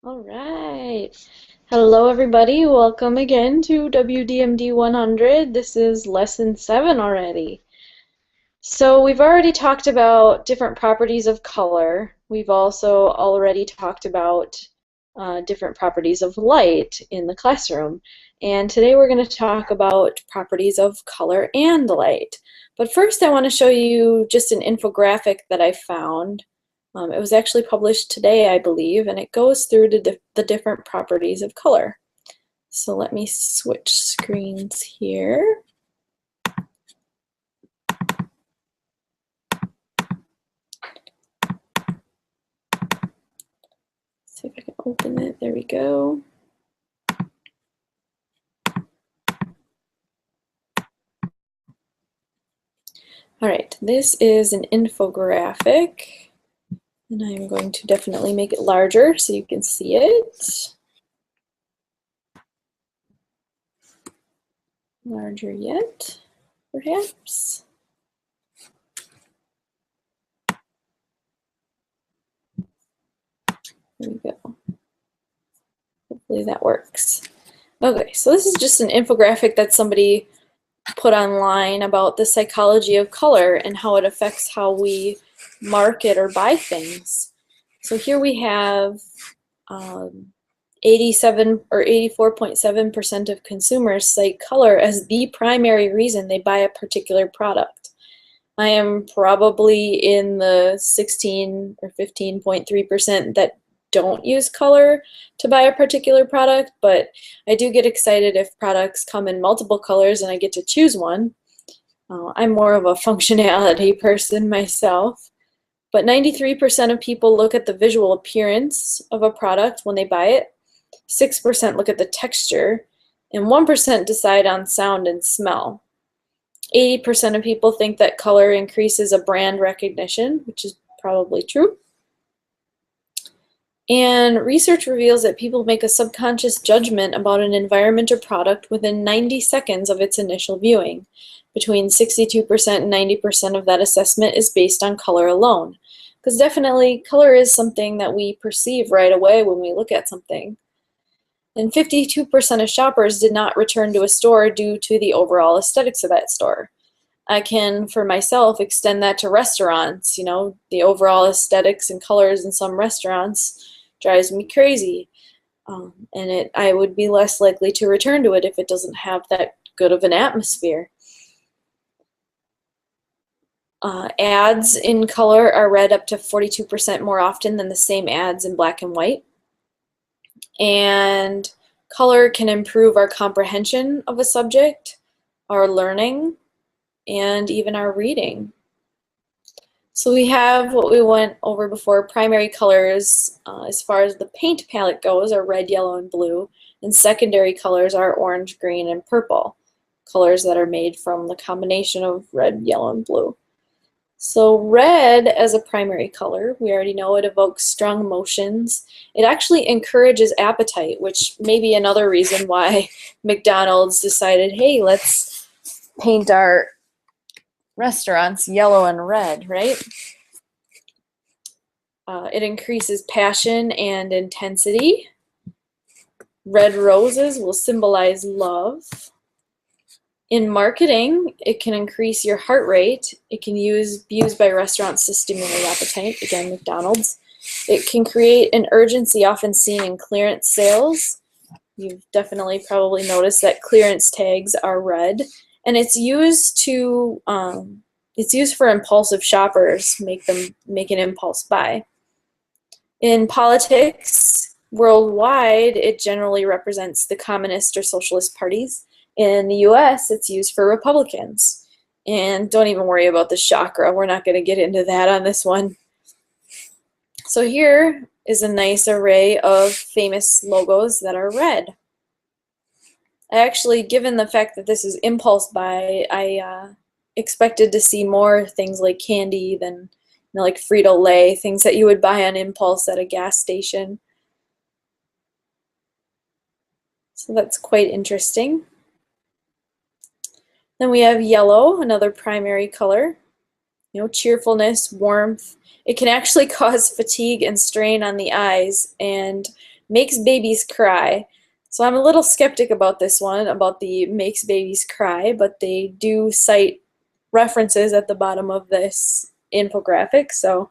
All right. Hello, everybody. Welcome again to WDMD 100. This is lesson 7 already. So we've already talked about different properties of color. We've also already talked about different properties of light in the classroom. And today we're going to talk about properties of color and light. But first I want to show you just an infographic that I found. It was actually published today, I believe, and it goes through the different properties of color. So let me switch screens here. See if I can open it. There we go. All right, this is an infographic, and I'm going to definitely make it larger so you can see it. Larger yet, perhaps. There we go. Hopefully that works. Okay, so this is just an infographic that somebody put online about the psychology of color and how it affects how we market or buy things. So here we have 87 or 84.7% of consumers cite color as the primary reason they buy a particular product. I am probably in the 16 or 15.3% that don't use color to buy a particular product, but I do get excited if products come in multiple colors and I get to choose one. I'm more of a functionality person myself, but 93% of people look at the visual appearance of a product when they buy it, 6% look at the texture, and 1% decide on sound and smell. 80% of people think that color increases a brand recognition, which is probably true. And research reveals that people make a subconscious judgment about an environment or product within 90 seconds of its initial viewing. Between 62% and 90% of that assessment is based on color alone. Because definitely, color is something that we perceive right away when we look at something. And 52% of shoppers did not return to a store due to the overall aesthetics of that store. I can, for myself, extend that to restaurants. You know, the overall aesthetics and colors in some restaurants drives me crazy. I would be less likely to return to it if it doesn't have that good of an atmosphere. Ads in color are read up to 42% more often than the same ads in black and white. And color can improve our comprehension of a subject, our learning, and even our reading. So we have what we went over before. Primary colors, as far as the paint palette goes, are red, yellow, and blue. And secondary colors are orange, green, and purple. Colors that are made from the combination of red, yellow, and blue. So red as a primary color, we already know it evokes strong emotions. It actually encourages appetite, which may be another reason why McDonald's decided, hey, let's paint our restaurants yellow and red, right? It increases passion and intensity. Red roses will symbolize love. In marketing, it can increase your heart rate. It can be used by restaurants to stimulate appetite, again, McDonald's. It can create an urgency often seen in clearance sales. You've definitely probably noticed that clearance tags are red, and it's used for impulsive shoppers, make an impulse buy. In politics, worldwide, it generally represents the communist or socialist parties. In the US, it's used for Republicans. And don't even worry about the chakra. We're not going to get into that on this one. So here is a nice array of famous logos that are red. I actually, given the fact that this is impulse buy, I expected to see more things like candy than like Frito-Lay, things that you would buy on impulse at a gas station. So that's quite interesting. Then we have yellow, another primary color. You know, cheerfulness, warmth. It can actually cause fatigue and strain on the eyes, and makes babies cry. So I'm a little skeptic about this one, about the makes babies cry, but they do cite references at the bottom of this infographic, so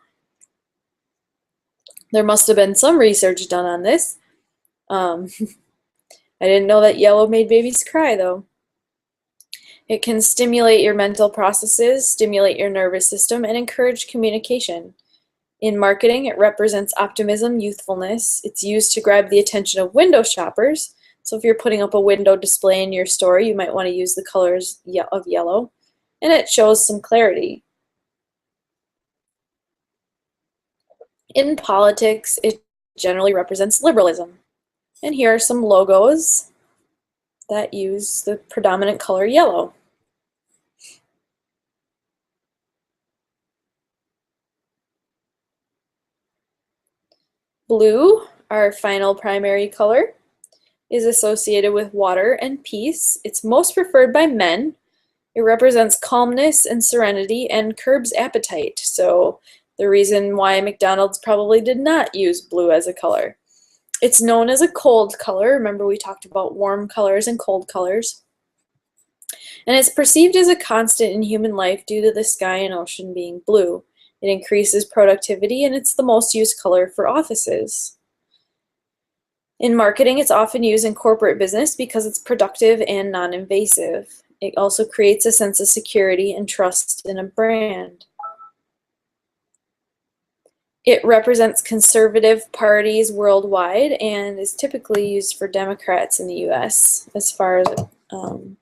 there must have been some research done on this. I didn't know that yellow made babies cry, though. It can stimulate your mental processes, stimulate your nervous system, and encourage communication. In marketing, it represents optimism, youthfulness. It's used to grab the attention of window shoppers. So if you're putting up a window display in your store, you might want to use the colors of yellow. And it shows some clarity. In politics, it generally represents liberalism. And here are some logos that use the predominant color yellow. Blue, our final primary color, is associated with water and peace. It's most preferred by men. It represents calmness and serenity and curbs appetite. So the reason why McDonald's probably did not use blue as a color. It's known as a cold color. Remember, we talked about warm colors and cold colors. And it's perceived as a constant in human life due to the sky and ocean being blue. It increases productivity, and it's the most used color for offices. In marketing, it's often used in corporate business because it's productive and non-invasive. It also creates a sense of security and trust in a brand. It represents conservative parties worldwide and is typically used for Democrats in the US as far as the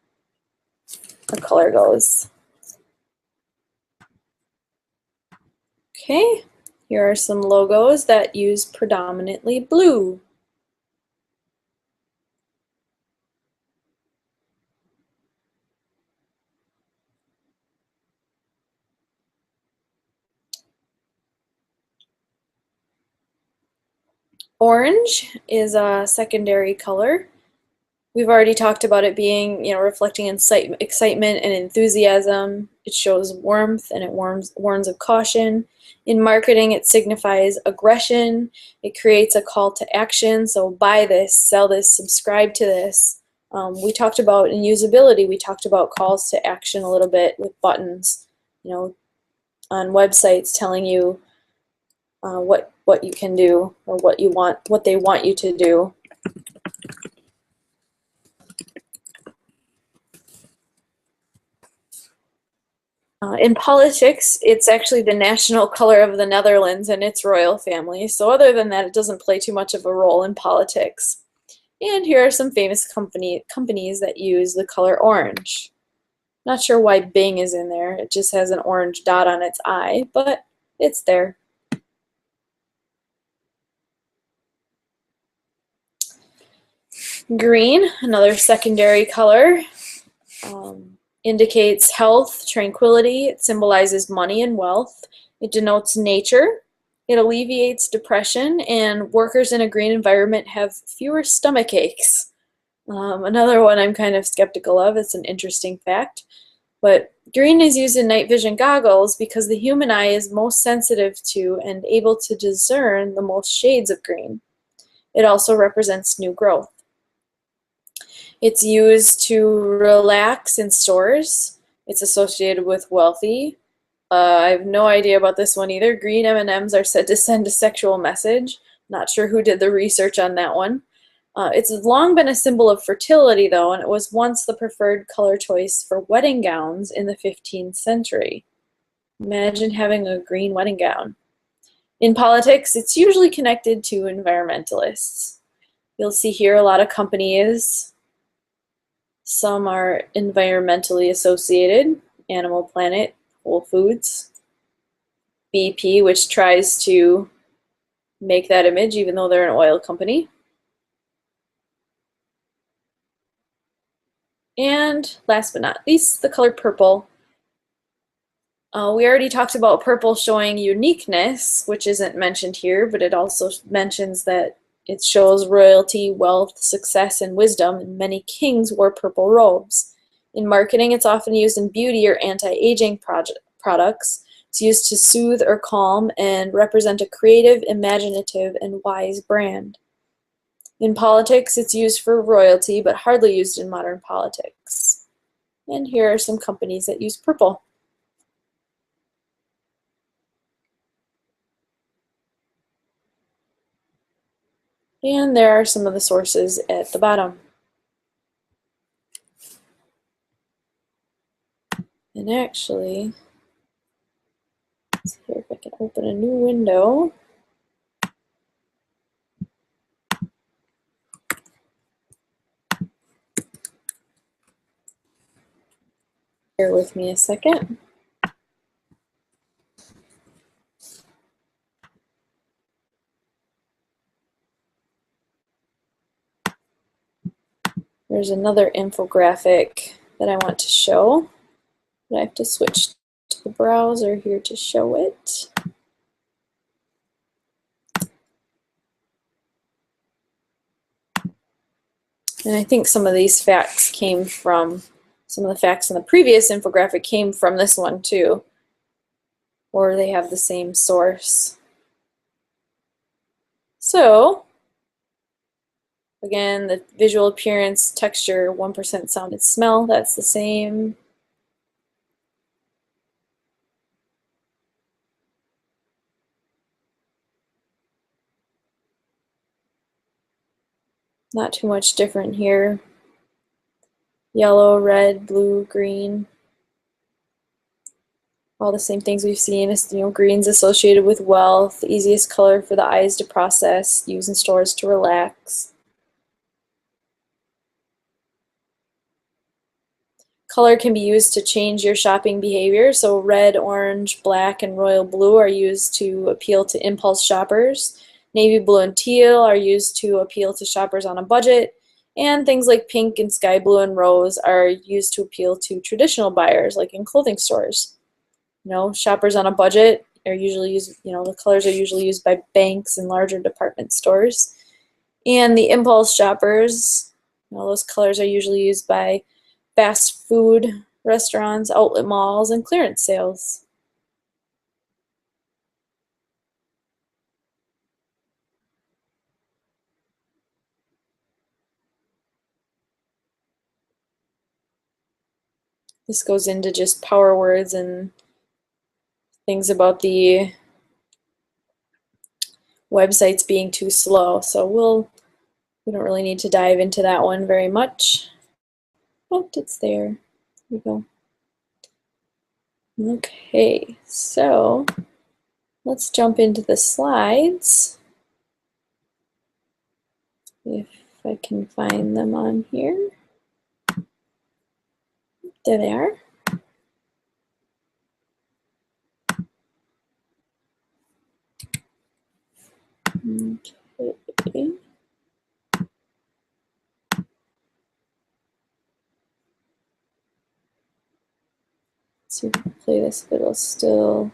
color goes. Okay, here are some logos that use predominantly blue. Orange is a secondary color. We've already talked about it being, reflecting excitement and enthusiasm. It shows warmth and it warns of caution. In marketing, it signifies aggression. It creates a call to action. So buy this, sell this, subscribe to this. We talked about in usability, we talked about calls to action a little bit with buttons, on websites telling you what you can do or what they want you to do. In politics, it's actually the national color of the Netherlands and its royal family. So other than that, it doesn't play too much of a role in politics. And here are some famous companies that use the color orange. Not sure why Bing is in there. It just has an orange dot on its eye, but it's there. Green, another secondary color, indicates health, tranquility. It symbolizes money and wealth. It denotes nature. It alleviates depression, and workers in a green environment have fewer stomach aches. Another one I'm kind of skeptical of. It's an interesting fact. But green is used in night vision goggles because the human eye is most sensitive to and able to discern the most shades of green. It also represents new growth. It's used to relax in stores. It's associated with wealthy. I have no idea about this one either. Green M&Ms are said to send a sexual message. Not sure who did the research on that one. It's long been a symbol of fertility, though, and it was once the preferred color choice for wedding gowns in the 15th century. Imagine having a green wedding gown. In politics, it's usually connected to environmentalists. You'll see here a lot of companies. Some are environmentally associated, Animal Planet, Whole Foods, BP, which tries to make that image even though they're an oil company. And last but not least, the color purple. We already talked about purple showing uniqueness, which isn't mentioned here, but it also mentions that it shows royalty, wealth, success, and wisdom, and many kings wore purple robes. In marketing, it's often used in beauty or anti-aging products. It's used to soothe or calm and represent a creative, imaginative, and wise brand. In politics, it's used for royalty, but hardly used in modern politics. And here are some companies that use purple. And there are some of the sources at the bottom. And actually, let's see here if I can open a new window. Bear with me a second. There's another infographic that I want to show, but I have to switch to the browser here to show it. And I think some of these facts came from, some of the facts in the previous infographic came from this one too, or they have the same source. So, again, the visual appearance, texture, 1% sound and smell, that's the same. Not too much different here. Yellow, red, blue, green. All the same things we've seen. Green's associated with wealth, the easiest color for the eyes to process, use in stores to relax. Color can be used to change your shopping behavior. So red, orange, black, and royal blue are used to appeal to impulse shoppers. Navy blue and teal are used to appeal to shoppers on a budget. And things like pink and sky blue and rose are used to appeal to traditional buyers, like in clothing stores. Shoppers on a budget are usually used, the colors are usually used by banks and larger department stores. And the impulse shoppers, those colors are usually used by fast food restaurants, outlet malls, and clearance sales. This goes into just power words and things about the websites being too slow. So we don't really need to dive into that one very much. Oh, it's there. There we go. Okay, so let's jump into the slides. If I can find them on here. There they are. Okay. So we can play this, but it'll still,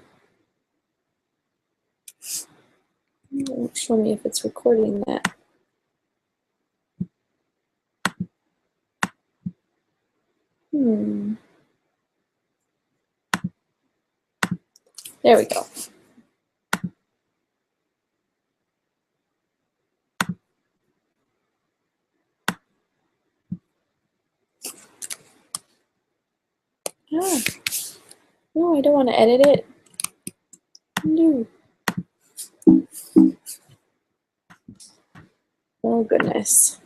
it won't show me if it's recording that. There we go. Ah, no, I don't want to edit it. No. Oh, goodness.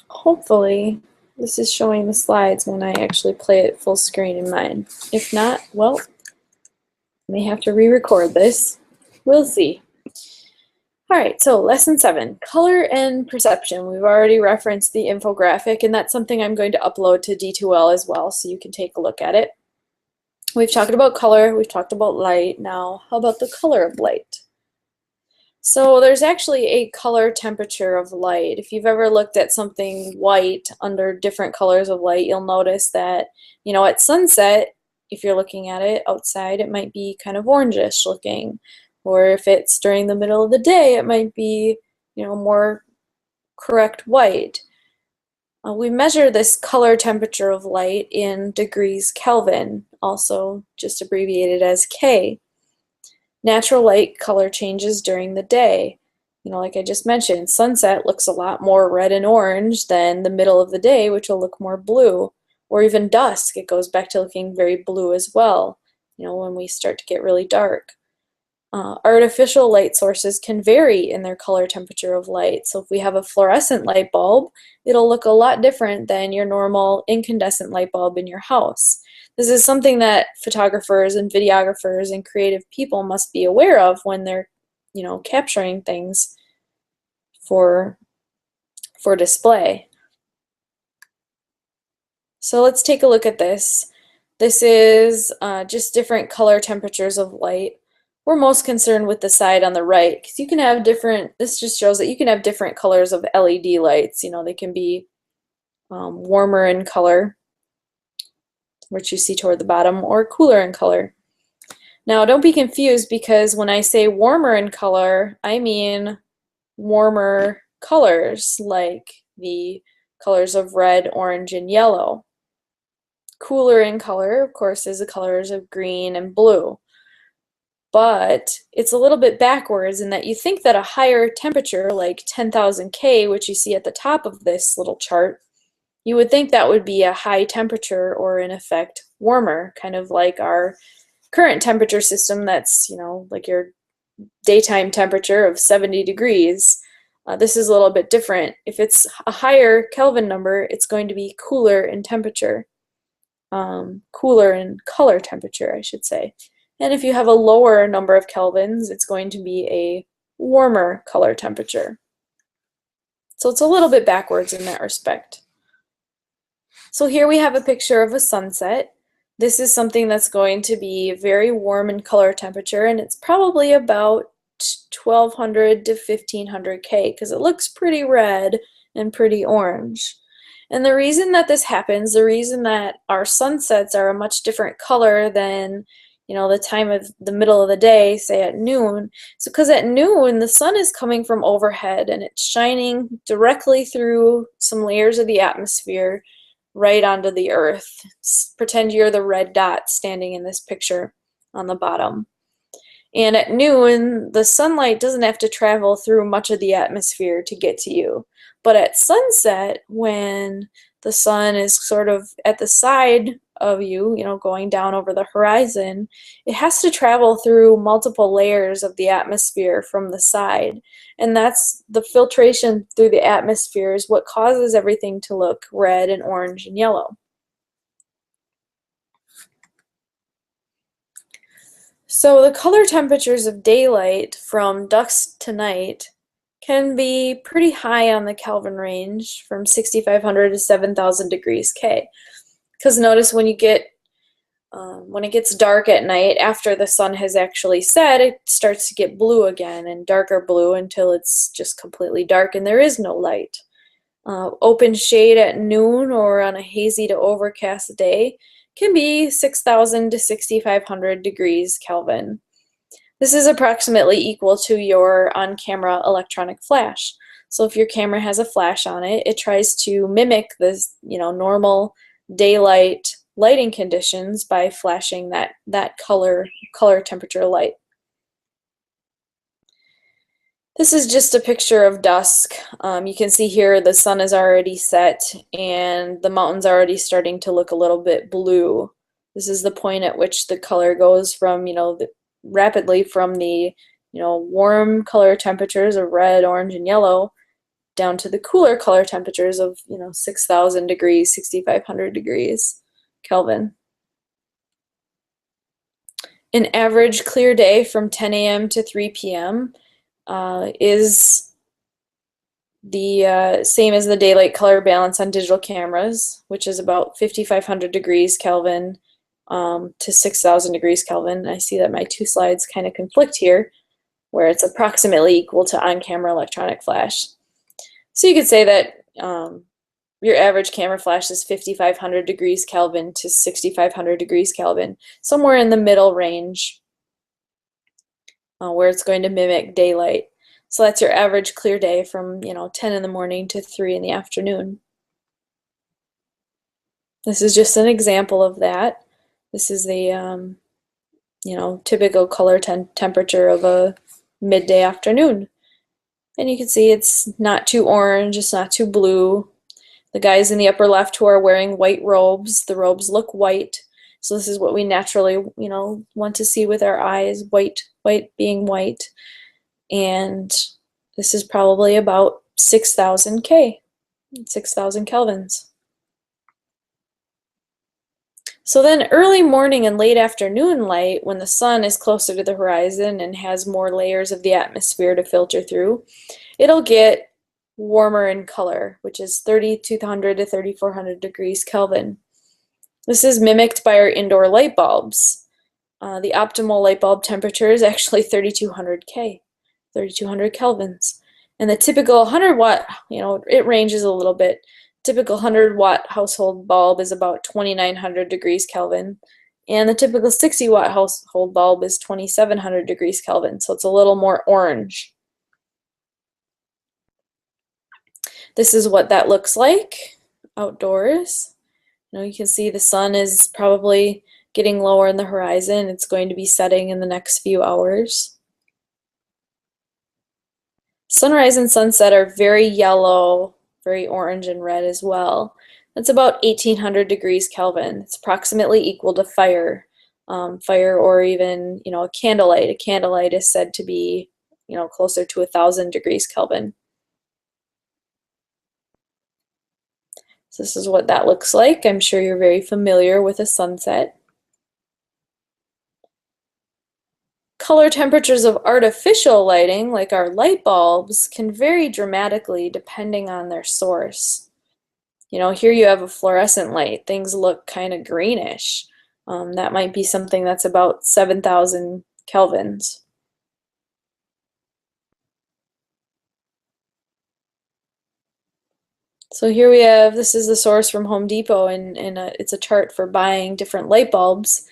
Hopefully, this is showing the slides when I actually play it full screen in mine. If not, well, I may have to re-record this. We'll see. All right, so lesson 7, color and perception. We've already referenced the infographic, and that's something I'm going to upload to D2L as well, so you can take a look at it. We've talked about color, we've talked about light. Now, how about the color of light? So there's actually a color temperature of light. If you've ever looked at something white under different colors of light, you'll notice that, at sunset, if you're looking at it outside, it might be kind of orangish looking. Or if it's during the middle of the day, it might be, more correct white. We measure this color temperature of light in degrees Kelvin, also just abbreviated as K. Natural light color changes during the day. like I just mentioned, sunset looks a lot more red and orange than the middle of the day, which will look more blue. Or even dusk, it goes back to looking very blue as well, when we start to get really dark. Artificial light sources can vary in their color temperature of light. So if we have a fluorescent light bulb, it'll look a lot different than your normal incandescent light bulb in your house. This is something that photographers and videographers and creative people must be aware of when they're, capturing things for display. So let's take a look at this. This is just different color temperatures of light. We're most concerned with the side on the right because you can have different, this just shows that you can have different colors of LED lights. They can be warmer in color, which you see toward the bottom, or cooler in color. Now don't be confused, because when I say warmer in color, I mean warmer colors like the colors of red, orange, and yellow. Cooler in color, of course, is the colors of green and blue. But it's a little bit backwards in that you think that a higher temperature, like 10,000 K, which you see at the top of this little chart, you would think that would be a high temperature, or in effect warmer, kind of like our current temperature system that's, like your daytime temperature of 70 degrees. This is a little bit different. If it's a higher Kelvin number, it's going to be cooler in temperature. Cooler in color temperature, I should say. And if you have a lower number of kelvins, it's going to be a warmer color temperature. So it's a little bit backwards in that respect. So here we have a picture of a sunset. This is something that's going to be very warm in color temperature, and it's probably about 1200 to 1500 K, because it looks pretty red and pretty orange. And the reason that this happens, the reason that our sunsets are a much different color than the time of the middle of the day, say at noon, is because at noon the sun is coming from overhead and it's shining directly through some layers of the atmosphere right onto the earth. Pretend you're the red dot standing in this picture on the bottom. And at noon, the sunlight doesn't have to travel through much of the atmosphere to get to you. But at sunset, when the sun is sort of at the side of you, going down over the horizon, it has to travel through multiple layers of the atmosphere from the side. And that's the filtration through the atmosphere is what causes everything to look red and orange and yellow. So the color temperatures of daylight from dusk to night can be pretty high on the Kelvin range, from 6,500 to 7,000 degrees K. Because notice when it gets dark at night, after the sun has actually set, it starts to get blue again, and darker blue until it's just completely dark and there is no light. Open shade at noon or on a hazy to overcast day can be 6,000 to 6,500 degrees Kelvin. This is approximately equal to your on-camera electronic flash. So if your camera has a flash on it, it tries to mimic this, normal daylight lighting conditions by flashing that color temperature light. This is just a picture of dusk. You can see here the sun is already set and the mountains are already starting to look a little bit blue. This is the point at which the color goes from, rapidly from the, warm color temperatures of red, orange, and yellow down to the cooler color temperatures of, 6,000 degrees, 6,500 degrees Kelvin. An average clear day from 10 a.m. to 3 p.m. Is the same as the daylight color balance on digital cameras, which is about 5,500 degrees Kelvin to 6,000 degrees Kelvin. I see that my two slides kind of conflict here, where it's approximately equal to on-camera electronic flash. So you could say that your average camera flash is 5,500 degrees Kelvin to 6,500 degrees Kelvin, somewhere in the middle range, where it's going to mimic daylight. So that's your average clear day from 10 in the morning to 3 in the afternoon. This is just an example of that. This is the typical color temperature of a midday afternoon. And you can see it's not too orange, it's not too blue. The guys in the upper left who are wearing white robes, the robes look white. So this is what we naturally, want to see with our eyes, white being white. And this is probably about 6,000 K, 6,000 kelvins. So then early morning and late afternoon light, when the sun is closer to the horizon and has more layers of the atmosphere to filter through, it'll get warmer in color, which is 3,200 to 3,400 degrees Kelvin. This is mimicked by our indoor light bulbs. The optimal light bulb temperature is actually 3,200 K, 3,200 kelvins. And the typical 100 watt, it ranges a little bit. Typical 100 watt household bulb is about 2,900 degrees Kelvin. And the typical 60 watt household bulb is 2,700 degrees Kelvin. So it's a little more orange. This is what that looks like outdoors. You can see the sun is probably getting lower in the horizon. It's going to be setting in the next few hours. Sunrise and sunset are very yellow, very orange and red as well. That's about 1,800 degrees Kelvin. It's approximately equal to fire. Fire, or even, a candlelight. A candlelight is said to be, closer to 1,000 degrees Kelvin. So this is what that looks like. I'm sure you're very familiar with a sunset. Color temperatures of artificial lighting, like our light bulbs, can vary dramatically depending on their source. Here you have a fluorescent light. Things look kind of greenish. That might be something that's about 7,000 kelvins. So here we have, this is the source from Home Depot, and it's a chart for buying different light bulbs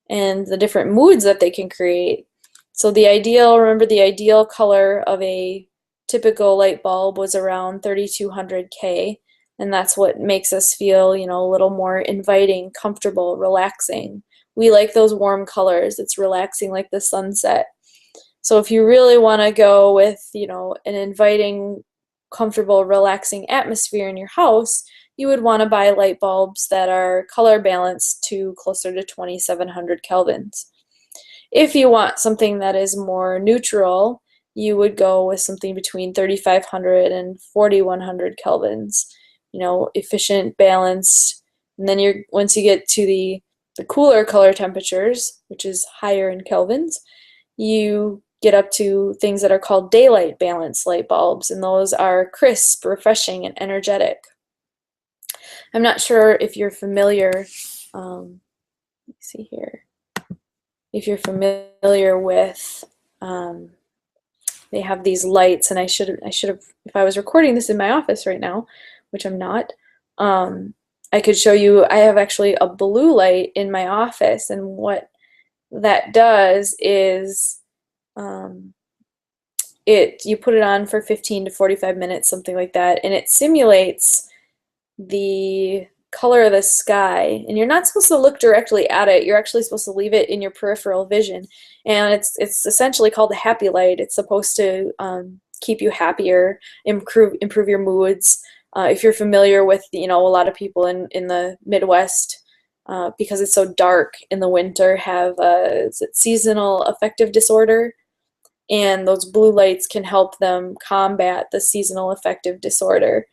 and the different moods that they can create. So remember the ideal color of a typical light bulb was around 3,200 K, and that's what makes us feel, a little more inviting, comfortable, relaxing. We like those warm colors. It's relaxing like the sunset. So if you really want to go with, an inviting, comfortable, relaxing atmosphere in your house, you would want to buy light bulbs that are color balanced to closer to 2,700 kelvins. If you want something that is more neutral, you would go with something between 3,500 and 4,100 kelvins. Efficient, balanced, and then once you get to the cooler color temperatures, which is higher in kelvins, you get up to things that are called daylight balanced light bulbs, and those are crisp, refreshing, and energetic. I'm not sure if you're familiar, let me see here, if you're familiar with, they have these lights, and I should have, if I was recording this in my office right now, which I'm not, I could show you, I have actually a blue light in my office, and what that does is, you put it on for 15 to 45 minutes, something like that, and it simulates the color of the sky. And you're not supposed to look directly at it. You're actually supposed to leave it in your peripheral vision. And it's essentially called a happy light. It's supposed to keep you happier, improve your moods. If you're familiar with, a lot of people in the Midwest, because it's so dark in the winter, have seasonal affective disorder. And those blue lights can help them combat the seasonal affective disorder.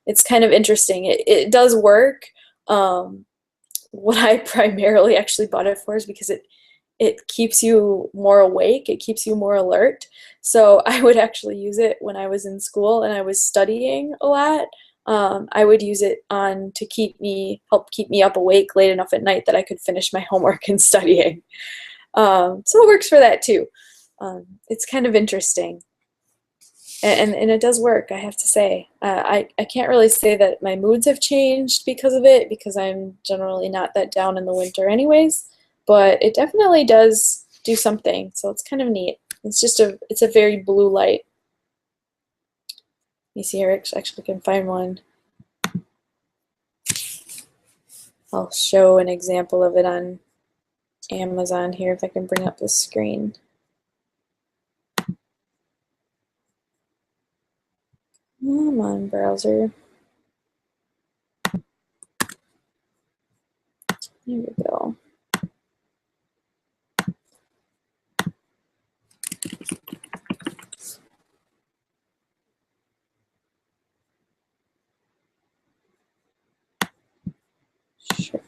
It's kind of interesting. It does work. What I primarily actually bought it for is because it keeps you more awake, it keeps you more alert. So I would actually use it when I was in school and I was studying a lot. I would use it on to help keep me up awake late enough at night that I could finish my homework and studying. So it works for that too. It's kind of interesting. And it does work, I have to say. I can't really say that my moods have changed because of it, because I'm generally not that down in the winter anyways, but it definitely does do something, so it's kind of neat. It's a very blue light. Let me see here, I actually can find one. I'll show an example of it on Amazon here if I can bring up the screen. Come on, browser. There we go. Sure.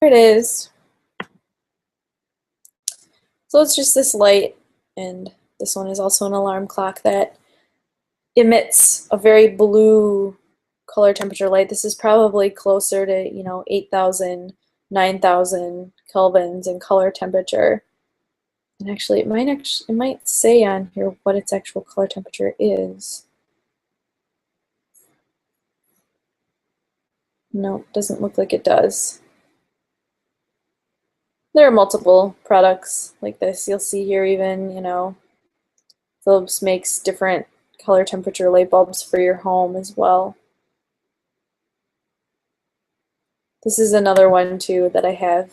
There it is. So it's just this light, and this one is also an alarm clock that emits a very blue color temperature light. This is probably closer to, 8,000, 9,000 kelvins in color temperature. And actually, it might say on here what its actual color temperature is. No, it doesn't look like it does. There are multiple products like this. You'll see here even, Philips makes different color temperature light bulbs for your home as well. This is another one too that I have.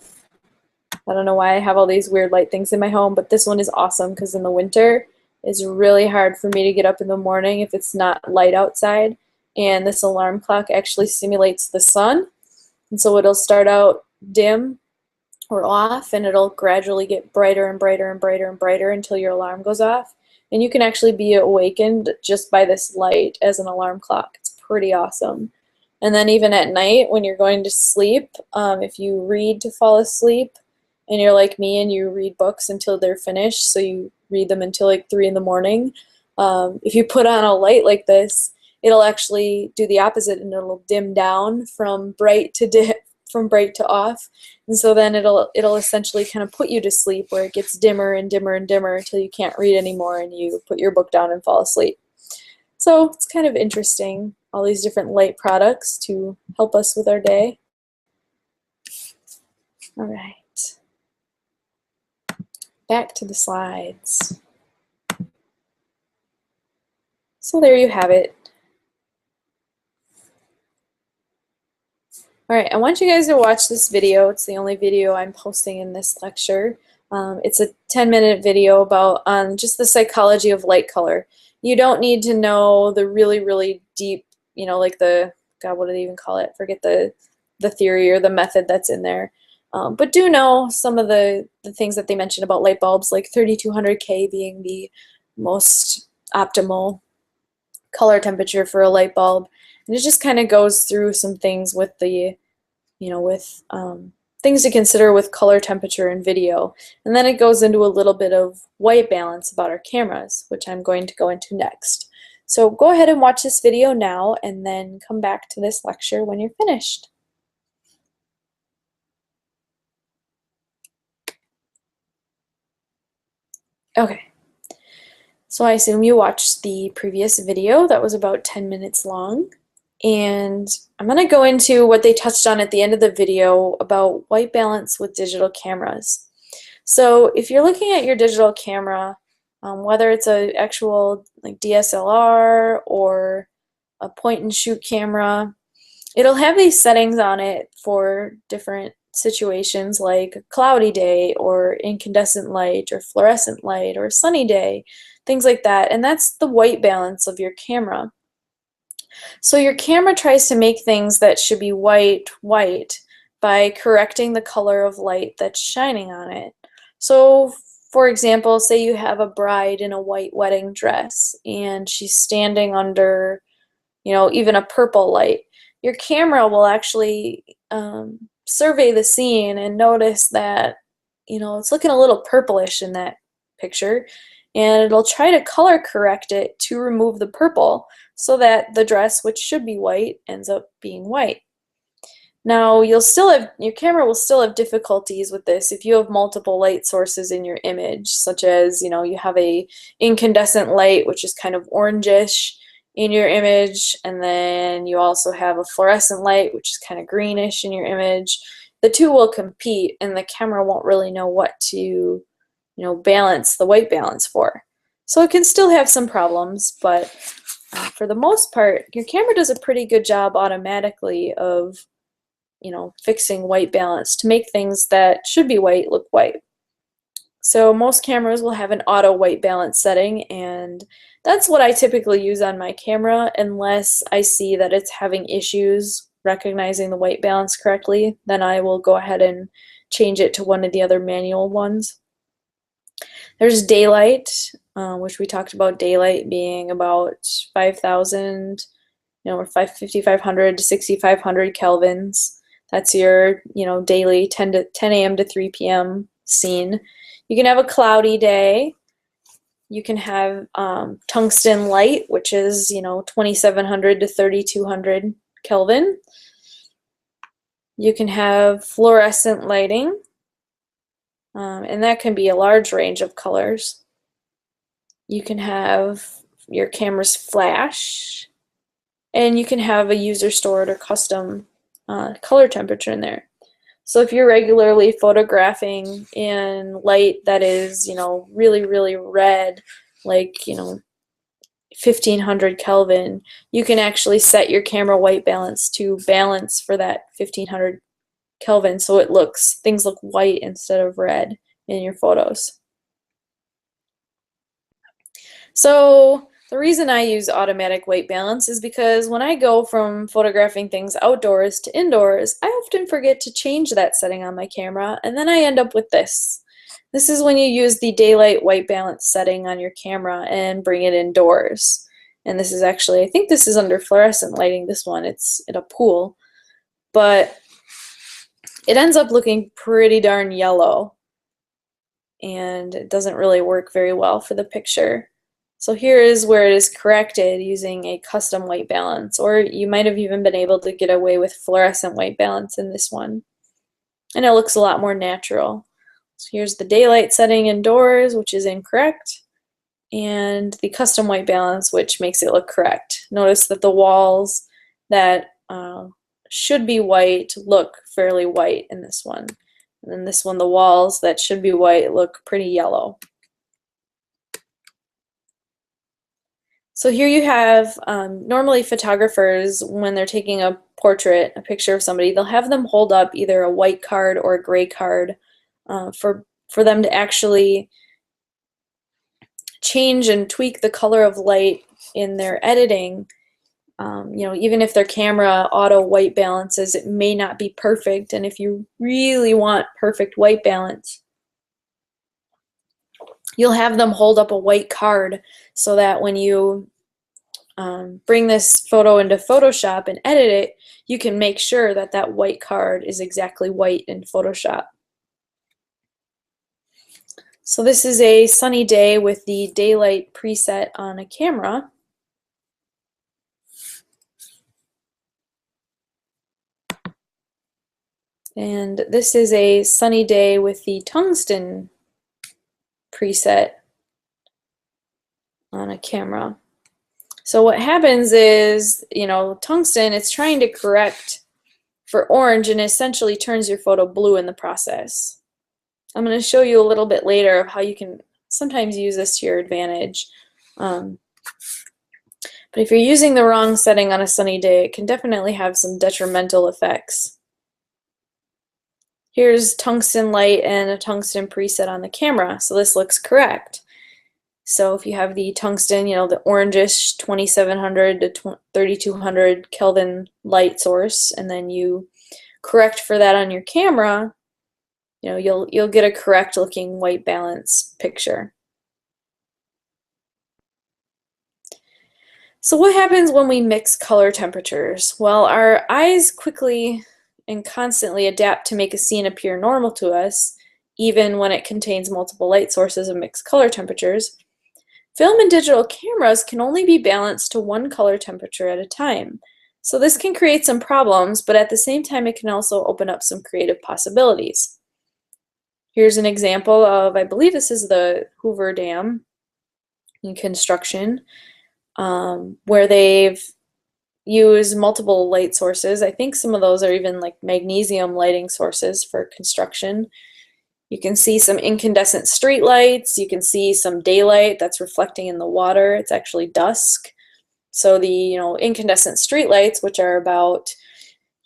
I don't know why I have all these weird light things in my home, but this one is awesome because in the winter it's really hard for me to get up in the morning if it's not light outside. And this alarm clock actually simulates the sun. And so it'll start out dim or off, and it'll gradually get brighter and brighter and brighter and brighter until your alarm goes off. And you can actually be awakened just by this light as an alarm clock. It's pretty awesome. And then even at night when you're going to sleep, if you read to fall asleep and you're like me and you read books until they're finished, so you read them until like 3 in the morning, if you put on a light like this, it'll actually do the opposite, and it'll dim down from bright to off. And so then it'll essentially kind of put you to sleep, where it gets dimmer and dimmer and dimmer until you can't read anymore and you put your book down and fall asleep. So it's kind of interesting, all these different light products to help us with our day. All right, back to the slides. So there you have it. All right, I want you guys to watch this video. It's the only video I'm posting in this lecture. It's a 10-minute video about just the psychology of light color. You don't need to know the really, really deep, like God, what do they even call it? Forget the theory or the method that's in there. But do know some of the things that they mentioned about light bulbs, like 3200K being the most optimal color temperature for a light bulb. And it just kind of goes through some things with the, things to consider with color temperature and video. And then it goes into a little bit of white balance about our cameras, which I'm going to go into next. So go ahead and watch this video now and then come back to this lecture when you're finished. Okay. So I assume you watched the previous video that was about 10 minutes long. And I'm going to go into what they touched on at the end of the video about white balance with digital cameras. So if you're looking at your digital camera, whether it's an actual like DSLR or a point and shoot camera, it'll have these settings on it for different situations like a cloudy day or incandescent light or fluorescent light or a sunny day, things like that. And that's the white balance of your camera. So your camera tries to make things that should be white, white by correcting the color of light that's shining on it. So for example, say you have a bride in a white wedding dress and she's standing under, even a purple light. Your camera will actually survey the scene and notice that, it's looking a little purplish in that picture, and it'll try to color correct it to remove the purple so that the dress, which should be white, ends up being white. Now, your camera will still have difficulties with this if you have multiple light sources in your image, such as, you have a incandescent light, which is kind of orangish in your image, and then you also have a fluorescent light, which is kind of greenish in your image. The two will compete, and the camera won't really know what to, balance the white balance for. So it can still have some problems, but for the most part, your camera does a pretty good job automatically of fixing white balance to make things that should be white look white. So most cameras will have an auto white balance setting, and that's what I typically use on my camera unless I see that it's having issues recognizing the white balance correctly. Then I will go ahead and change it to one of the other manual ones. There's daylight, which we talked about daylight being about 5,000, or 5,500 to 6,500 kelvins. That's your, daily 10 a.m. to 3 p.m. scene. You can have a cloudy day. You can have tungsten light, which is, 2,700 to 3,200 Kelvin. You can have fluorescent lighting, and that can be a large range of colors. You can have your camera's flash, and you can have a user-stored or custom color temperature in there. So if you're regularly photographing in light that is, really, really red, like, 1,500 Kelvin, you can actually set your camera white balance to balance for that 1,500 Kelvin, so things look white instead of red in your photos. So the reason I use automatic white balance is because when I go from photographing things outdoors to indoors, I often forget to change that setting on my camera, and then I end up with this. This is when you use the daylight white balance setting on your camera and bring it indoors. And this is actually, I think this is under fluorescent lighting, this one. It's in a pool. But it ends up looking pretty darn yellow, and it doesn't really work very well for the picture. So here is where it is corrected using a custom white balance, or you might have even been able to get away with fluorescent white balance in this one. And it looks a lot more natural. So here's the daylight setting indoors, which is incorrect, and the custom white balance, which makes it look correct. Notice that the walls that should be white look fairly white in this one. And then this one, the walls that should be white look pretty yellow. So here you have, normally photographers, when they're taking a portrait, a picture of somebody, they'll have them hold up either a white card or a gray card for them to actually change and tweak the color of light in their editing. Even if their camera auto white balances, it may not be perfect, and if you really want perfect white balance, you'll have them hold up a white card so that when you bring this photo into Photoshop and edit it, you can make sure that that white card is exactly white in Photoshop. So this is a sunny day with the daylight preset on a camera. And this is a sunny day with the tungsten preset on a camera. So what happens is, tungsten, it's trying to correct for orange and essentially turns your photo blue in the process. I'm going to show you a little bit later of how you can sometimes use this to your advantage. But if you're using the wrong setting on a sunny day, it can definitely have some detrimental effects. Here's tungsten light and a tungsten preset on the camera, so this looks correct. So if you have the tungsten, the orangish 2,700 to 3,200 Kelvin light source, and then you correct for that on your camera, you'll get a correct looking white balance picture. So what happens when we mix color temperatures? Well, our eyes quickly and constantly adapt to make a scene appear normal to us, even when it contains multiple light sources of mixed color temperatures. Film and digital cameras can only be balanced to one color temperature at a time. So this can create some problems, but at the same time it can also open up some creative possibilities. Here's an example of, I believe this is the Hoover Dam in construction, where they've used multiple light sources. I think some of those are even like magnesium lighting sources for construction. You can see some incandescent street lights. You can see some daylight that's reflecting in the water. It's actually dusk. So the incandescent street lights, which are about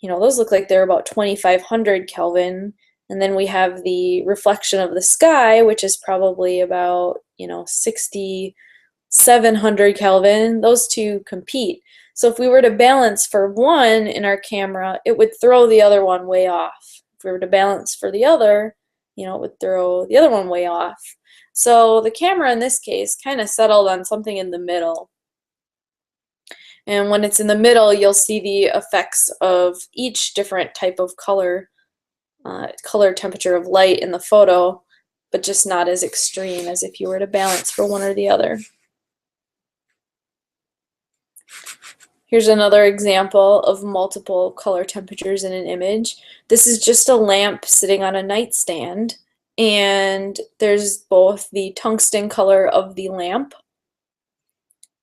those look like they're about 2500 Kelvin. And then we have the reflection of the sky, which is probably about, 6700 Kelvin. Those two compete. So if we were to balance for one in our camera, it would throw the other one way off. If we were to balance for the other, it would throw the other one way off. So the camera in this case kind of settled on something in the middle. And when it's in the middle, you'll see the effects of each different type of color temperature of light in the photo, but just not as extreme as if you were to balance for one or the other. Here's another example of multiple color temperatures in an image. This is just a lamp sitting on a nightstand, and there's both the tungsten color of the lamp,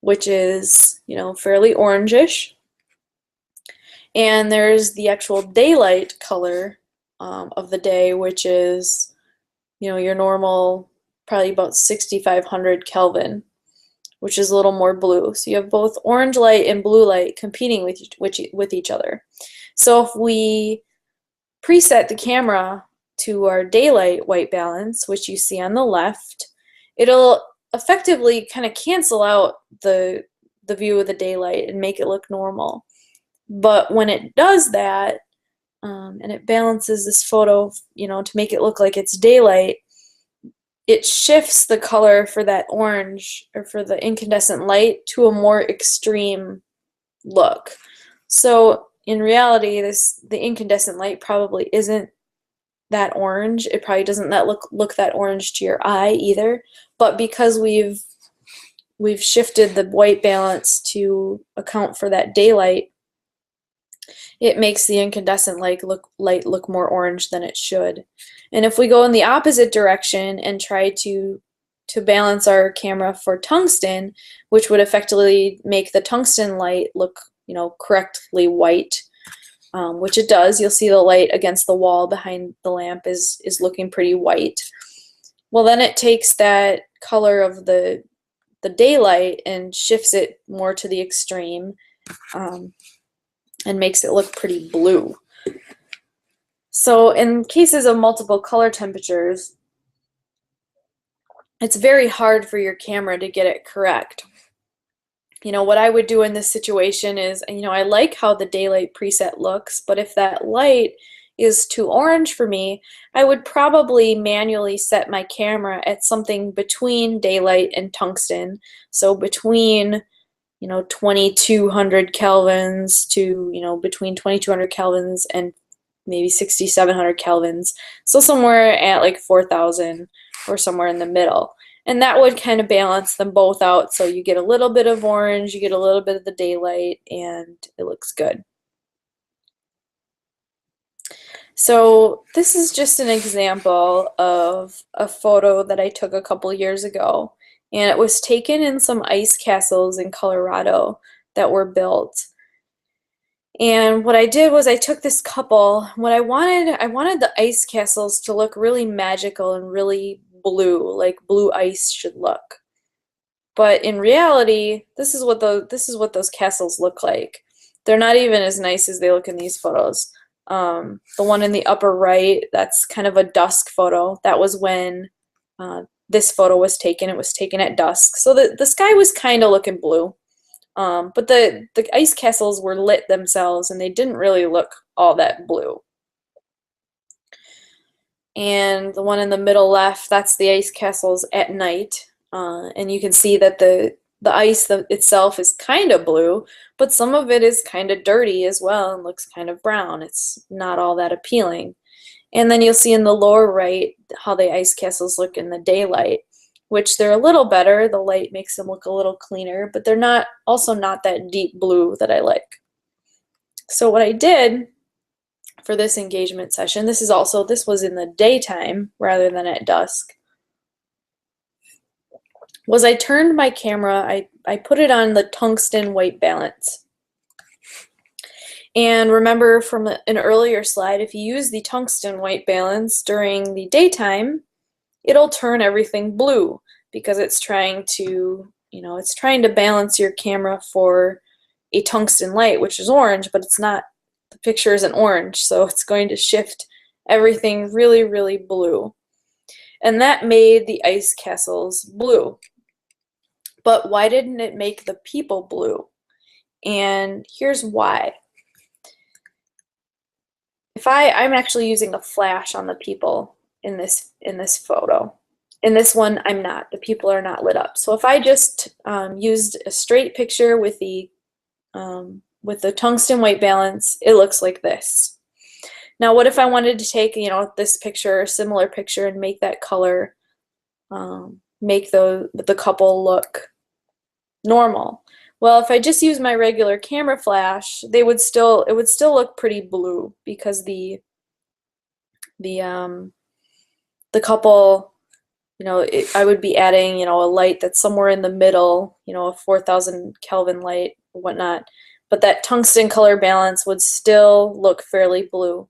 which is, fairly orangish, and there's the actual daylight color of the day, which is, your normal, probably about 6500 Kelvin, which is a little more blue. So you have both orange light and blue light competing with each other. So if we preset the camera to our daylight white balance, which you see on the left, it'll effectively kind of cancel out the view of the daylight and make it look normal. But when it does that, and it balances this photo, to make it look like it's daylight, it shifts the color for that orange, or for the incandescent light, to a more extreme look. So in reality, the incandescent light probably isn't that orange. It probably doesn't look that orange to your eye either. But because we've shifted the white balance to account for that daylight, it makes the incandescent light look more orange than it should. And if we go in the opposite direction and try to balance our camera for tungsten, which would effectively make the tungsten light look, correctly white, which it does. You'll see the light against the wall behind the lamp is looking pretty white. Well, then it takes that color of the daylight and shifts it more to the extreme, and makes it look pretty blue. So in cases of multiple color temperatures, it's very hard for your camera to get it correct. What I would do in this situation is, I like how the daylight preset looks, but if that light is too orange for me, I would probably manually set my camera at something between daylight and tungsten. So between 2200 kelvins to, between 2200 kelvins and maybe 6700 kelvins. So somewhere at like 4000 or somewhere in the middle. And that would kind of balance them both out. So you get a little bit of orange, you get a little bit of the daylight, and it looks good. So this is just an example of a photo that I took a couple years ago. And it was taken in some ice castles in Colorado that were built. And what I did was I took this couple. What I wanted the ice castles to look really magical and really blue, like blue ice should look. But in reality, this is what those castles look like. They're not even as nice as they look in these photos. The one in the upper right, that's kind of a dusk photo. That was when this photo was taken. It was taken at dusk. So the sky was kind of looking blue. But the ice castles were lit themselves, and they didn't really look all that blue. And the one in the middle left, that's the ice castles at night. And you can see that the ice itself is kind of blue, but some of it is kind of dirty as well and looks kind of brown. It's not all that appealing. And then you'll see in the lower right how the ice castles look in the daylight, which they're a little better. The light makes them look a little cleaner, but they're also not that deep blue that I like. So what I did for this engagement session, this was in the daytime rather than at dusk, was I turned my camera, I put it on the tungsten white balance. And remember from an earlier slide, if you use the tungsten white balance during the daytime, it'll turn everything blue because it's trying to, it's trying to balance your camera for a tungsten light, which is orange, but it's not the picture isn't orange, so it's going to shift everything really, really blue. And that made the ice castles blue. But why didn't it make the people blue? And here's why. I'm actually using a flash on the people in this photo. In this one, I'm not. The people are not lit up. So if I just used a straight picture with the tungsten white balance, it looks like this. Now, what if I wanted to take, this picture or similar picture and make that color, make the couple look normal? Well, if I just use my regular camera flash, it would still look pretty blue because the couple, I would be adding, a light that's somewhere in the middle, a 4,000 Kelvin light or whatnot, but that tungsten color balance would still look fairly blue.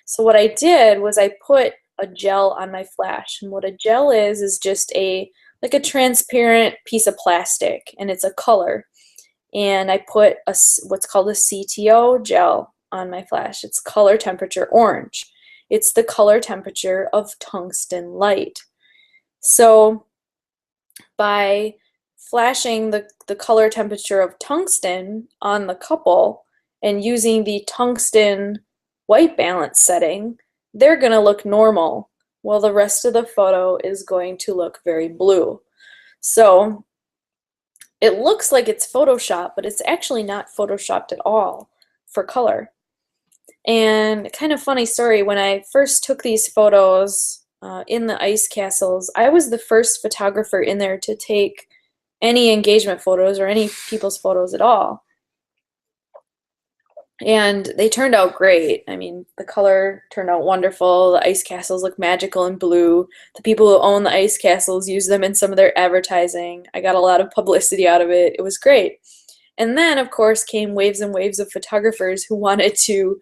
So what I did was I put a gel on my flash, and what a gel is just like a transparent piece of plastic, and it's a color. And I put what's called a CTO gel on my flash. It's color temperature orange. It's the color temperature of tungsten light. So by flashing the color temperature of tungsten on the couple and using the tungsten white balance setting, they're going to look normal, while the rest of the photo is going to look very blue. So it looks like it's Photoshop, but it's actually not Photoshopped at all for color. And kind of funny story, when I first took these photos in the ice castles, I was the first photographer in there to take any engagement photos or any people's photos at all. And they turned out great. I mean, the color turned out wonderful. The ice castles look magical and blue. The people who own the ice castles use them in some of their advertising. I got a lot of publicity out of it. It was great. And then, of course, came waves and waves of photographers who wanted to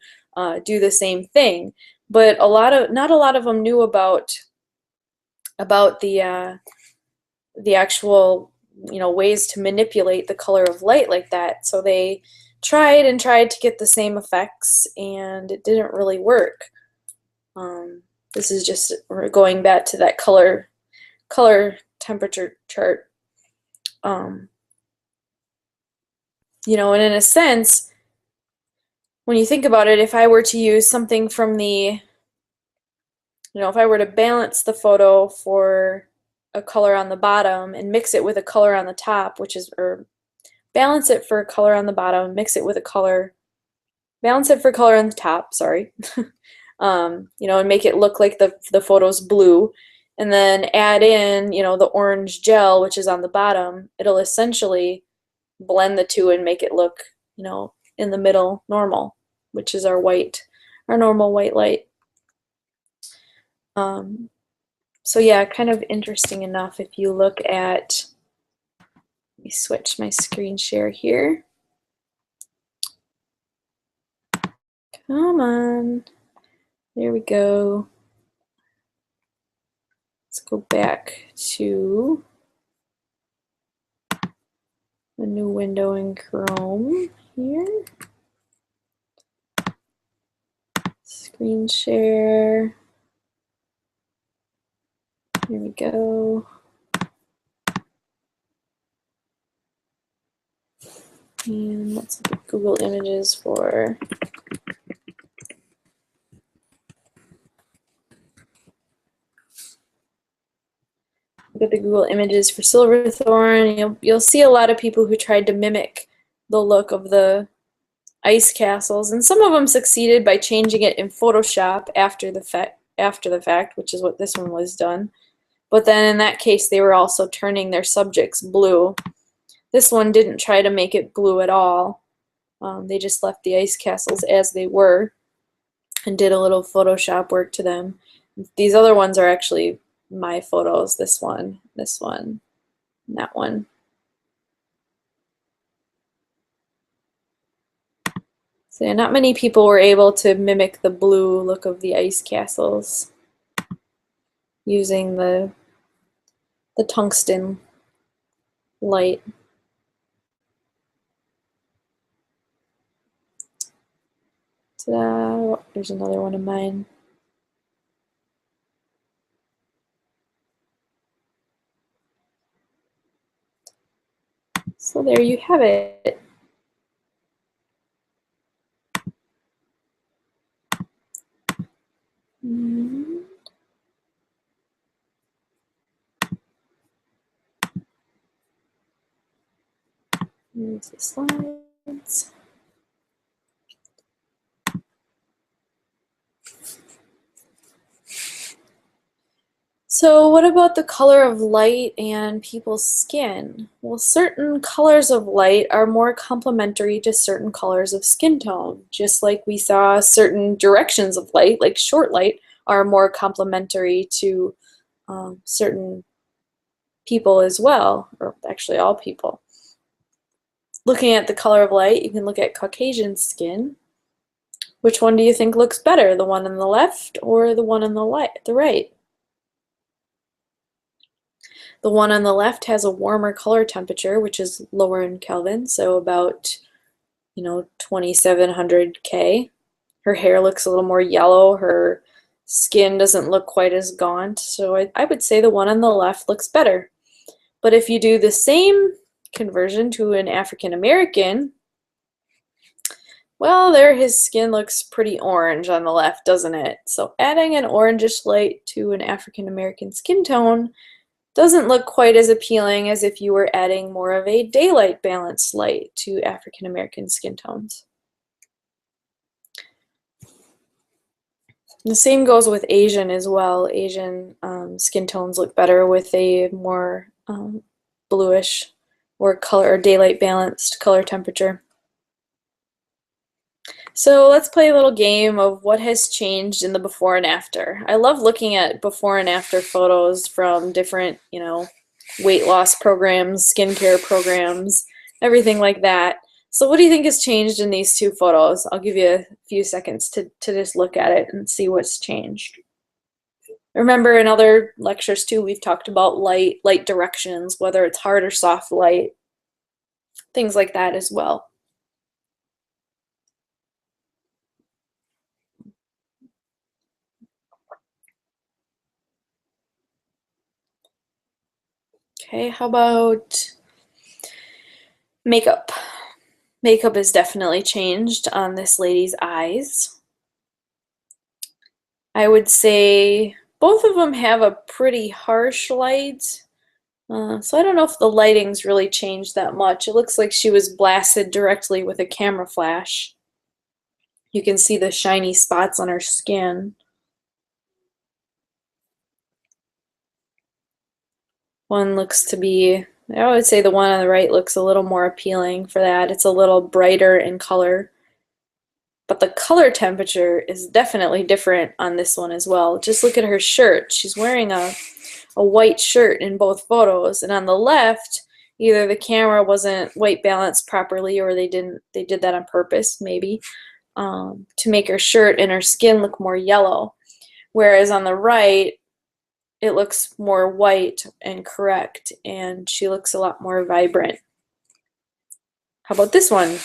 do the same thing. But not a lot of them knew about the actual ways to manipulate the color of light like that. So they tried and tried to get the same effects, and it didn't really work. This is just going back to that color temperature chart. And in a sense, when you think about it, if I were to use something from if I were to balance the photo for a color on the bottom and mix it with a color on the top, or balance it for a color on the bottom, mix it with a color, balance it for color on the top, sorry, and make it look like the photo's blue, and then add in, the orange gel, which is on the bottom, it'll essentially blend the two and make it look, in the middle normal, which is our normal white light. So yeah, kind of interesting enough if you look at, let me switch my screen share here. Come on, there we go. Let's go back to a new window in Chrome here. Screen share. Here we go. And let's look at Google Images for Silverthorn. You'll see a lot of people who tried to mimic the look of the ice castles, and some of them succeeded by changing it in Photoshop after the fact, which is what this one was done. But then in that case, they were also turning their subjects blue. This one didn't try to make it blue at all. They just left the ice castles as they were and did a little Photoshop work to them. These other ones are actually my photos, this one, and that one. So yeah, not many people were able to mimic the blue look of the ice castles using the tungsten light. Ta-da! There's another one of mine. So there you have it. Here's the slides. So what about the color of light and people's skin? Well, certain colors of light are more complementary to certain colors of skin tone, just like we saw certain directions of light, like short light, are more complementary to certain people as well, or actually all people. Looking at the color of light, you can look at Caucasian skin. Which one do you think looks better, the one on the left or the one on the right? The one on the left has a warmer color temperature, which is lower in Kelvin, so about 2700 K. Her hair looks a little more yellow. Her skin doesn't look quite as gaunt, so I would say the one on the left looks better. But if you do the same conversion to an African American, well, there his skin looks pretty orange on the left, doesn't it? So adding an orangish light to an African American skin tone doesn't look quite as appealing as if you were adding more of a daylight balanced light to African American skin tones. The same goes with Asian as well. Asian skin tones look better with a more bluish or color or daylight balanced color temperature. So let's play a little game of what has changed in the before and after. I love looking at before and after photos from different, weight loss programs, skincare programs, everything like that. So what do you think has changed in these two photos? I'll give you a few seconds to just look at it and see what's changed. Remember in other lectures too, we've talked about light directions, whether it's hard or soft light, things like that as well. Okay, how about makeup? Makeup has definitely changed on this lady's eyes. I would say both of them have a pretty harsh light. So I don't know if the lighting's really changed that much. It looks like she was blasted directly with a camera flash. You can see the shiny spots on her skin. One looks to be, I would say the one on the right looks a little more appealing for that. It's a little brighter in color. But the color temperature is definitely different on this one as well. Just look at her shirt. She's wearing a white shirt in both photos. And on the left, either the camera wasn't white balanced properly or they did that on purpose, maybe, to make her shirt and her skin look more yellow. Whereas on the right, it looks more white and correct, and she looks a lot more vibrant. How about this one?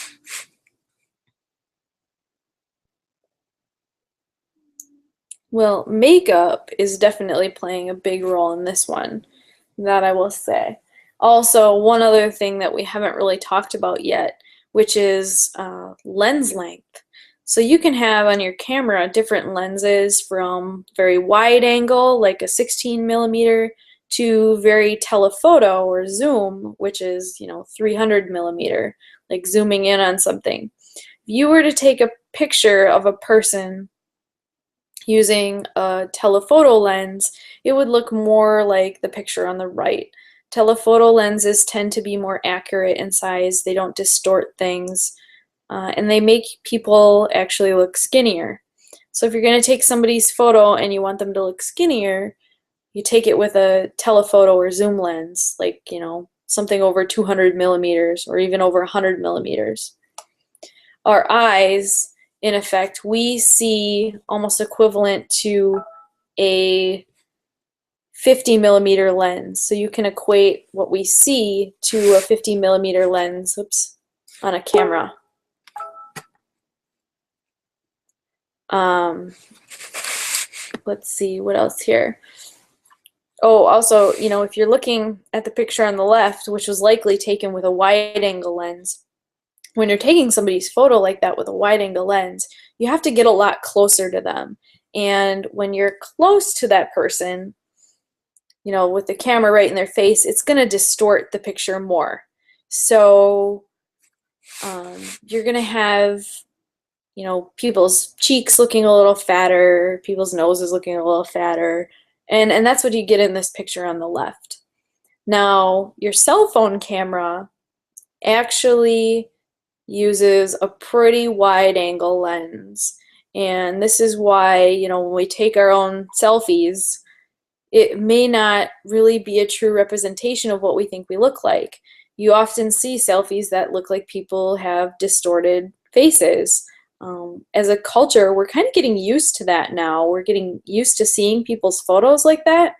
Well, makeup is definitely playing a big role in this one, that I will say. Also, one other thing that we haven't really talked about yet, which is lens length. So you can have on your camera different lenses from very wide angle, like a 16 millimeter, to very telephoto or zoom, which is 300 millimeter, like zooming in on something. If you were to take a picture of a person using a telephoto lens, it would look more like the picture on the right. Telephoto lenses tend to be more accurate in size. They don't distort things. And they make people actually look skinnier. So if you're going to take somebody's photo and you want them to look skinnier, you take it with a telephoto or zoom lens, like, something over 200 millimeters or even over 100 millimeters. Our eyes, in effect, we see almost equivalent to a 50 millimeter lens. So you can equate what we see to a 50 millimeter lens, on a camera. Um, let's see, what else here? Oh, also, you know, if you're looking at the picture on the left, which was likely taken with a wide-angle lens, when you're taking somebody's photo like that with a wide-angle lens, you have to get a lot closer to them. And when you're close to that person, you know, with the camera right in their face, it's going to distort the picture more. So you're going to have, you know, people's cheeks looking a little fatter, people's noses looking a little fatter, and that's what you get in this picture on the left. Now, your cell phone camera actually uses a pretty wide angle lens, and this is why, you know, when we take our own selfies, it may not really be a true representation of what we think we look like. You often see selfies that look like people have distorted faces. As a culture, we're kind of getting used to that now. We're getting used to seeing people's photos like that.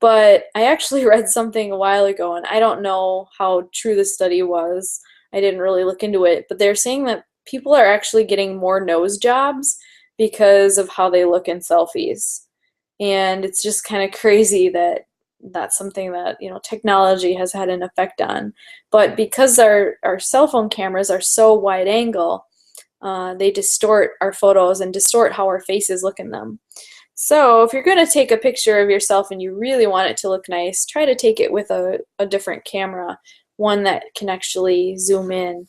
But I actually read something a while ago, and I don't know how true the study was. I didn't really look into it, but they're saying that people are actually getting more nose jobs because of how they look in selfies. And it's just kind of crazy that that's something that, you know, technology has had an effect on. But because our cell phone cameras are so wide angle, they distort our photos and distort how our faces look in them. So if you're going to take a picture of yourself and you really want it to look nice, try to take it with a different camera, one that can actually zoom in,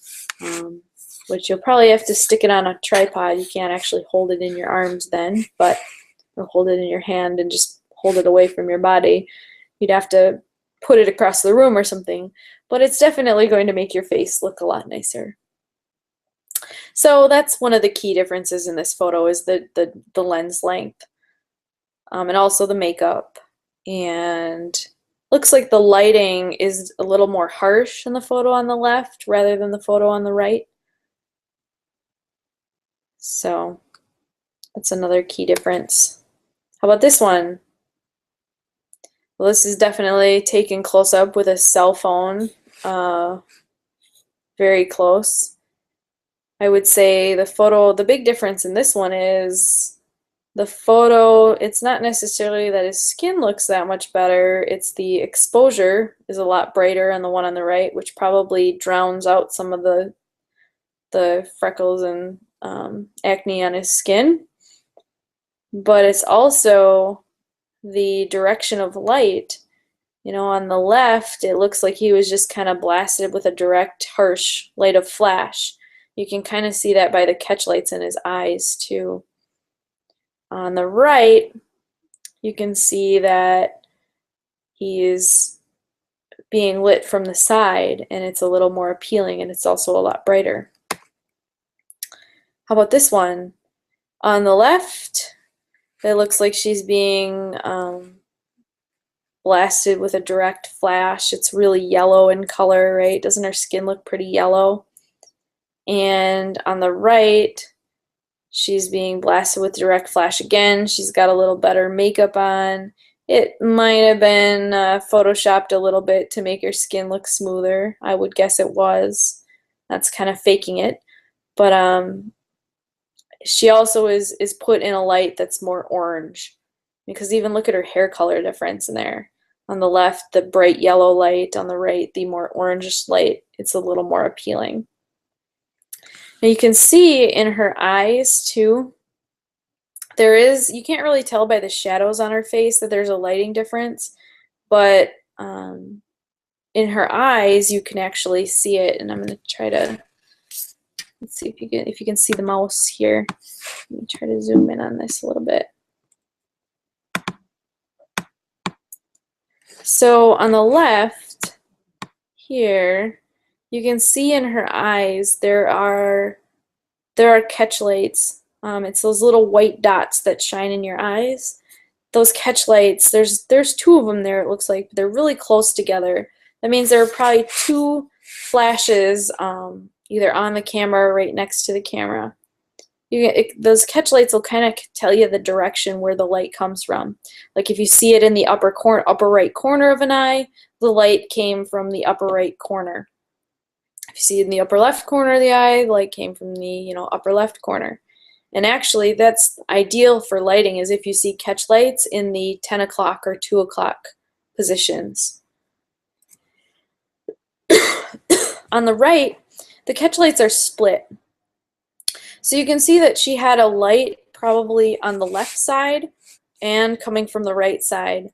which you'll probably have to stick it on a tripod. You can't actually hold it in your arms then, but or hold it in your hand and just hold it away from your body. You'd have to put it across the room or something, but it's definitely going to make your face look a lot nicer. So that's one of the key differences in this photo is the lens length, and also the makeup. And looks like the lighting is a little more harsh in the photo on the left rather than the photo on the right. So that's another key difference. How about this one? Well, this is definitely taken close up with a cell phone, very close. I would say the photo, the big difference in this one is the photo, it's not necessarily that his skin looks that much better, it's the exposure is a lot brighter on the one on the right, which probably drowns out some of the freckles and acne on his skin. But it's also the direction of light. You know, on the left, it looks like he was just kind of blasted with a direct, harsh light of flash. You can kind of see that by the catch lights in his eyes, too. On the right, you can see that he is being lit from the side, and it's a little more appealing, and it's also a lot brighter. How about this one? On the left, it looks like she's being blasted with a direct flash. It's really yellow in color, right? Doesn't her skin look pretty yellow? And on the right, she's being blasted with direct flash again. She's got a little better makeup on. It might have been photoshopped a little bit to make her skin look smoother. I would guess it was. That's kind of faking it. But she also is put in a light that's more orange. Because even look at her hair color difference in there. On the left, the bright yellow light. On the right, the more orangish light. It's a little more appealing. Now you can see in her eyes, too, you can't really tell by the shadows on her face that there's a lighting difference, but in her eyes, you can actually see it. And I'm going to try to, let's see if you can see the mouse here. Let me try to zoom in on this a little bit. So on the left here, you can see in her eyes there are catch lights. It's those little white dots that shine in your eyes. Those catch lights, there's two of them there, it looks like. They're really close together. That means there are probably two flashes either on the camera or right next to the camera. Those catch lights will kind of tell you the direction where the light comes from. Like if you see it in the upper right corner of an eye, the light came from the upper right corner. If you see it in the upper left corner of the eye, the light came from the upper left corner. And actually, that's ideal for lighting, is if you see catch lights in the 10 o'clock or 2 o'clock positions. On the right, the catch lights are split. So you can see that she had a light probably on the left side and coming from the right side.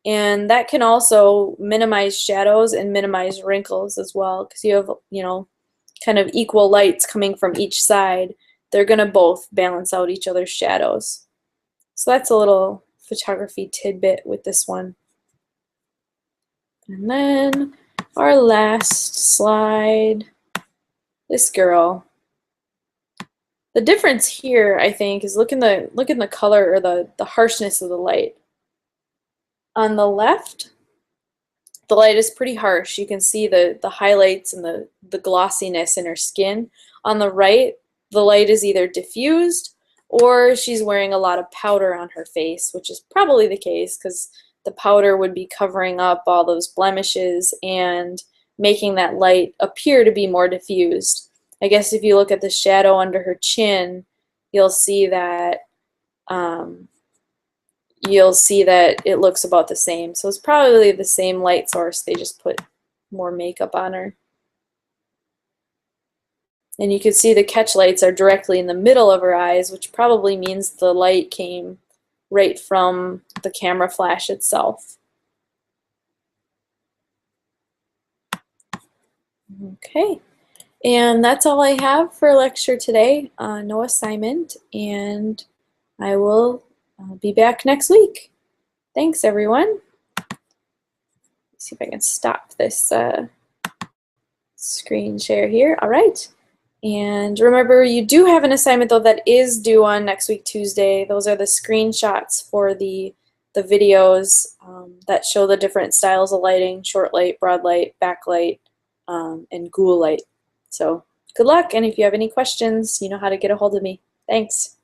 And that can also minimize shadows and minimize wrinkles as well, because you have, you know, kind of equal lights coming from each side. They're going to both balance out each other's shadows. So that's a little photography tidbit with this one. And then our last slide, this girl. The difference here, I think, is look in the color, or the harshness of the light. On the left, the light is pretty harsh. You can see the highlights and the glossiness in her skin. On the right, the light is either diffused or she's wearing a lot of powder on her face, which is probably the case because the powder would be covering up all those blemishes and making that light appear to be more diffused. I guess if you look at the shadow under her chin, you'll see that it looks about the same. So it's probably the same light source. They just put more makeup on her. And you can see the catch lights are directly in the middle of her eyes, which probably means the light came right from the camera flash itself. Okay, and that's all I have for lecture today. No assignment, and I will be back next week. Thanks, everyone. Let's see if I can stop this screen share here. All right. And remember, you do have an assignment, though, that is due on next week, Tuesday. Those are the screenshots for the videos that show the different styles of lighting: short light, broad light, backlight, and ghoul light. So good luck, and if you have any questions, you know how to get a hold of me. Thanks.